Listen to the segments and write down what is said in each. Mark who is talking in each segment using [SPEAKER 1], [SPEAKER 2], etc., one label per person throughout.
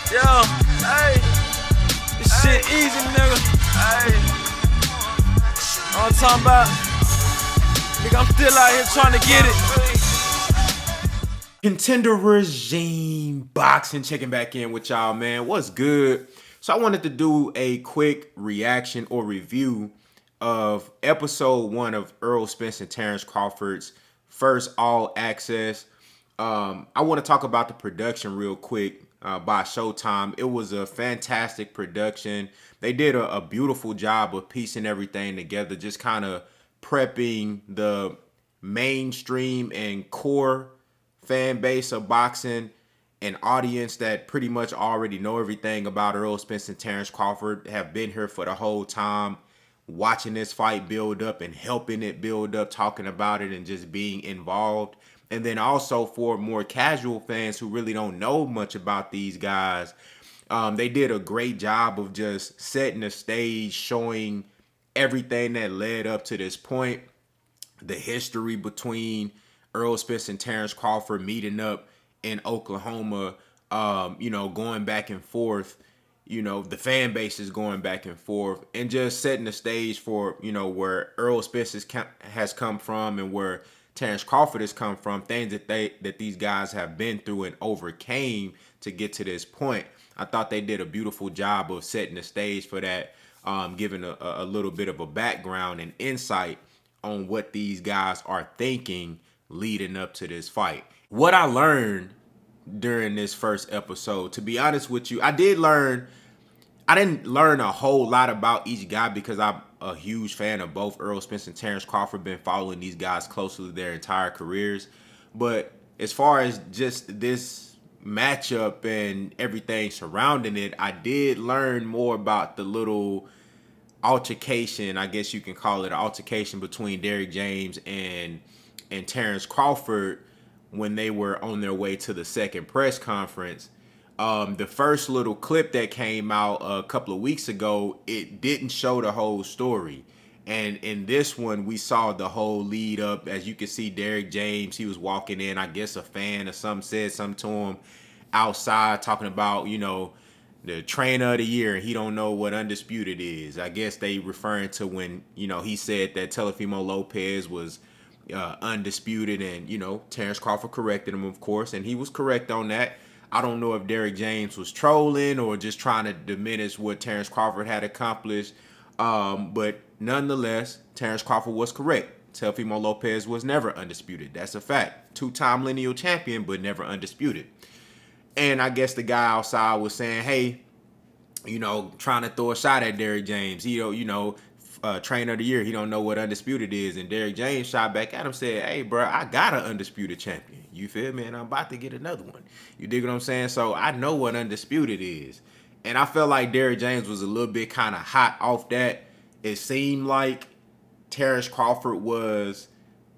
[SPEAKER 1] Yo, hey, this shit easy, nigga. Hey, all I'm talking about, nigga, I'm still out here trying to get it.
[SPEAKER 2] Contender Regime Boxing, checking back in with y'all, man. What's good? So I wanted to do a quick reaction or review of episode 1 of ERROL Spence and Terence Crawford's first All Access. I want to talk about the production real quick by Showtime. It was a fantastic production. They did a beautiful job of piecing everything together, just kind of prepping the mainstream and core fan base of boxing, an audience that pretty much already know everything about ERROL Spence and Terence Crawford, have been here for the whole time, watching this fight build up and helping it build up, talking about it and just being involved. And then also for more casual fans who really don't know much about these guys, they did a great job of just setting the stage, showing everything that led up to this point, the history between ERROL Spence and Terence Crawford meeting up in Oklahoma, going back and forth, the fan base is going back and forth, and just setting the stage for, where ERROL Spence has come from and where Terence Crawford has come from, things that these guys have been through and overcame to get to this point. I thought they did a beautiful job of setting the stage for that, giving a little bit of a background and insight on what these guys are thinking leading up to this fight. What I learned during this first episode, to be honest with you, I didn't learn a whole lot about each guy because I'm a huge fan of both ERROL Spence and Terence Crawford. Been following these guys closely their entire careers. But as far as just this matchup and everything surrounding it, I did learn more about the little altercation, I guess you can call it an altercation, between Derrick James and Terence Crawford when they were on their way to the second press conference. The first little clip that came out a couple of weeks ago, it didn't show the whole story. And in this one, we saw the whole lead up. As you can see, Derrick James, he was walking in. I guess a fan or something said something to him outside, talking about, the trainer of the year, and he don't know what Undisputed is. I guess they referring to when, he said that Teofimo Lopez was undisputed, and, Terence Crawford corrected him, of course, and he was correct on that. I don't know if Derrick James was trolling or just trying to diminish what Terence Crawford had accomplished. But nonetheless, Terence Crawford was correct. Teofimo Lopez was never undisputed. That's a fact. Two-time lineal champion, but never undisputed. And I guess the guy outside was saying, hey, trying to throw a shot at Derrick James. Trainer of the year, he don't know what Undisputed is. And Derrick James shot back at him, said, hey, bro, I got an Undisputed champion. You feel me? And I'm about to get another one. You dig what I'm saying? So I know what Undisputed is. And I felt like Derrick James was a little bit kind of hot off that. It seemed like Terence Crawford was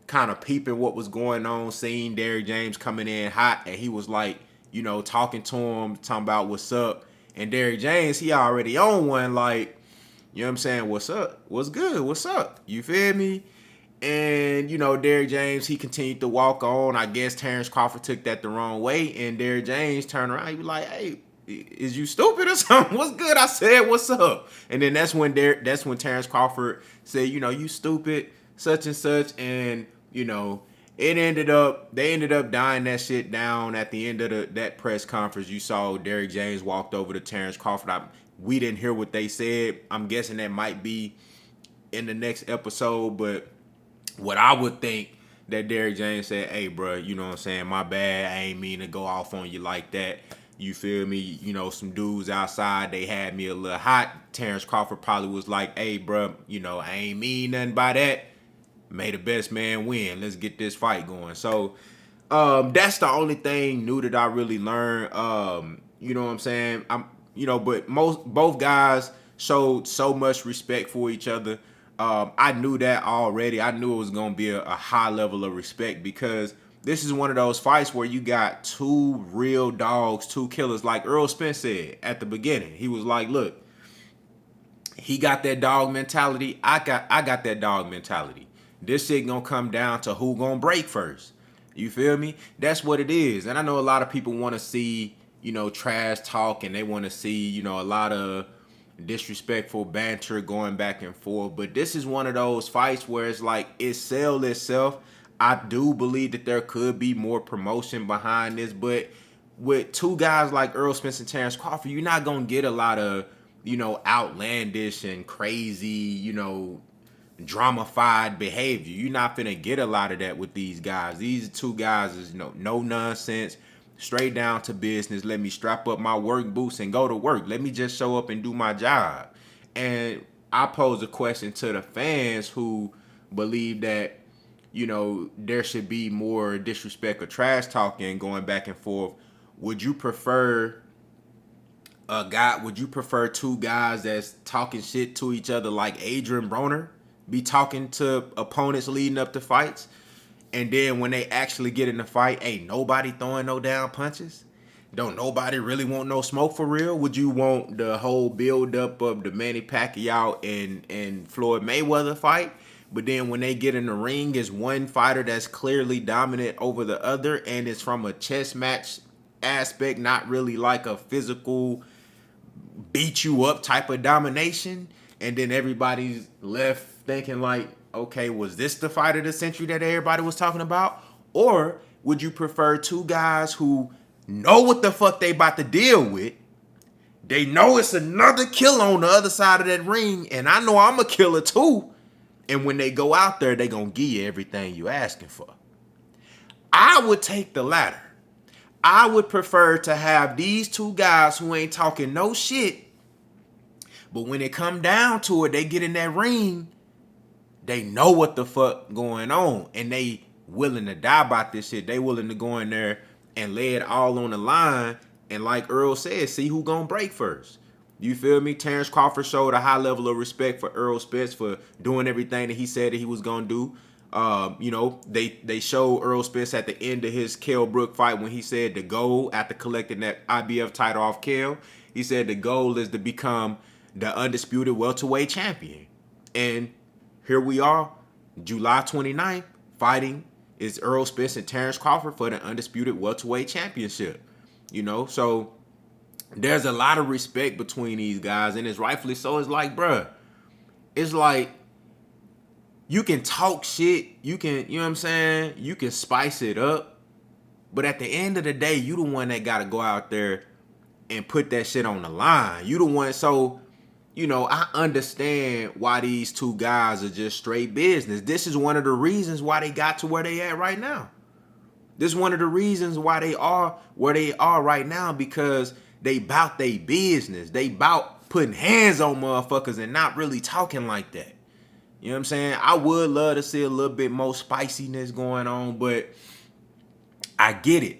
[SPEAKER 2] kind of peeping what was going on, seeing Derrick James coming in hot, and he was like, talking to him, talking about what's up. And Derrick James, he already on one, like, you know what I'm saying? What's up? What's good? What's up? You feel me? And, Derrick James, he continued to walk on. I guess Terence Crawford took that the wrong way. And Derrick James turned around. He was like, hey, is you stupid or something? What's good? I said, what's up? And then that's when Terence Crawford said, you stupid, such and such. And, they ended up dying that shit down at the end of that press conference. You saw Derrick James walked over to Terence Crawford. We didn't hear what they said. I'm guessing that might be in the next episode. But what I would think that Derrick James said, hey, bro, you know what I'm saying? My bad. I ain't mean to go off on you like that. You feel me? Some dudes outside, they had me a little hot. Terence Crawford probably was like, hey, bro, I ain't mean nothing by that. May the best man win. Let's get this fight going. So that's the only thing new that I really learned. You know what I'm saying? But both guys showed so much respect for each other. I knew that already. I knew it was going to be a high level of respect because this is one of those fights where you got two real dogs, two killers. Like ERROL Spence said at the beginning, he was like, look, he got that dog mentality. I got that dog mentality. This shit gonna come down to who gonna break first. You feel me? That's what it is. And I know a lot of people want to see trash talk, and they want to see, a lot of disrespectful banter going back and forth. But this is one of those fights where it's like it sells itself. I do believe that there could be more promotion behind this, but with two guys like Errol Spence and Terence Crawford, you're not gonna get a lot of, outlandish and crazy, drama-fied behavior. You're not finna get a lot of that with these guys. These two guys is no nonsense, straight down to business. Let me strap up my work boots and go to work. Let me just show up and do my job. And I pose a question to the fans who believe that, there should be more disrespect or trash talking going back and forth. Would you prefer two guys that's talking shit to each other like Adrian Broner be talking to opponents leading up to fights, and then when they actually get in the fight, ain't nobody throwing no down punches? Don't nobody really want no smoke for real? Would you want the whole build up of the Manny Pacquiao and Floyd Mayweather fight, but then when they get in the ring, it's one fighter that's clearly dominant over the other, and it's from a chess match aspect, not really like a physical beat you up type of domination, and then everybody's left thinking like, okay, was this the fight of the century that everybody was talking about? Or would you prefer two guys who know what the fuck they about to deal with? They know it's another killer on the other side of that ring, and I know I'm a killer too. And when they go out there, they gonna give you everything you asking for. I would take the latter. I would prefer to have these two guys who ain't talking no shit, but when it come down to it, they get in that ring, they know what the fuck going on, and they willing to die about this shit. They willing to go in there and lay it all on the line, and like Earl said, see who gonna break first. You feel me? Terence Crawford showed a high level of respect for Errol Spence for doing everything that he said that he was gonna do. They showed Errol Spence at the end of his Kell Brook fight when he said the goal after collecting that IBF title off Kell, he said the goal is to become the undisputed welterweight champion. And here we are, July 29th, fighting is Errol Spence and Terence Crawford for the undisputed welterweight championship. So there's a lot of respect between these guys, and it's rightfully so. It's like, bruh, it's like you can talk shit, you can, you know what I'm saying? You can spice it up, but at the end of the day, you the one that gotta go out there and put that shit on the line. You the one, so, I understand why these two guys are just straight business. This is one of the reasons why they got to where they at right now. This is one of the reasons why they are where they are right now, because they bout they business. They bout putting hands on motherfuckers and not really talking like that. You know what I'm saying? I would love to see a little bit more spiciness going on, but I get it.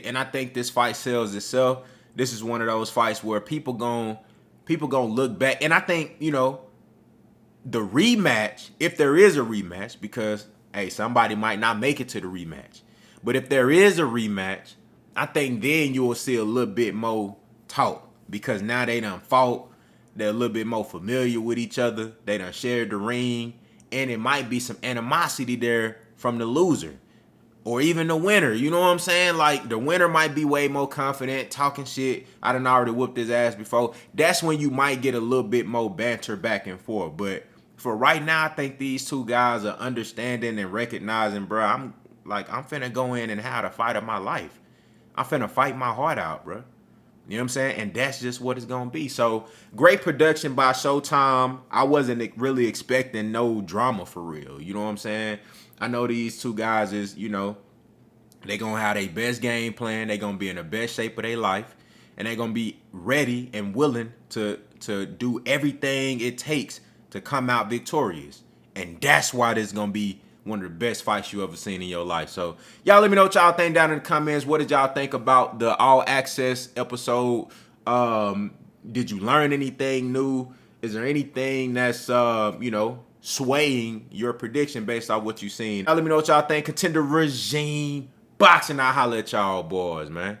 [SPEAKER 2] And I think this fight sells itself. This is one of those fights where people gonna look back. And I think, the rematch, if there is a rematch, because, hey, somebody might not make it to the rematch. But if there is a rematch, I think then you will see a little bit more talk, because now they done fought. They're a little bit more familiar with each other. They done shared the ring. And it might be some animosity there from the loser or even the winner. You know what I'm saying? Like, the winner might be way more confident, talking shit. I done already whooped his ass before. That's when you might get a little bit more banter back and forth. But for right now, I think these two guys are understanding and recognizing, bro, I'm finna go in and have the fight of my life. I'm finna fight my heart out, bro. You know what I'm saying? And that's just what it's going to be. So, great production by Showtime. I wasn't really expecting no drama for real. You know what I'm saying? I know these two guys is, they going to have their best game plan. They going to be in the best shape of their life. And they going to be ready and willing to do everything it takes to come out victorious. And that's why this is going to be one of the best fights you ever seen in your life. So, y'all let me know what y'all think down in the comments. What did y'all think about the All Access episode? Did you learn anything new? Is there anything that's, swaying your prediction based on what you've seen? Y'all let me know what y'all think. Contender Regime Boxing. I'll holler at y'all boys, man.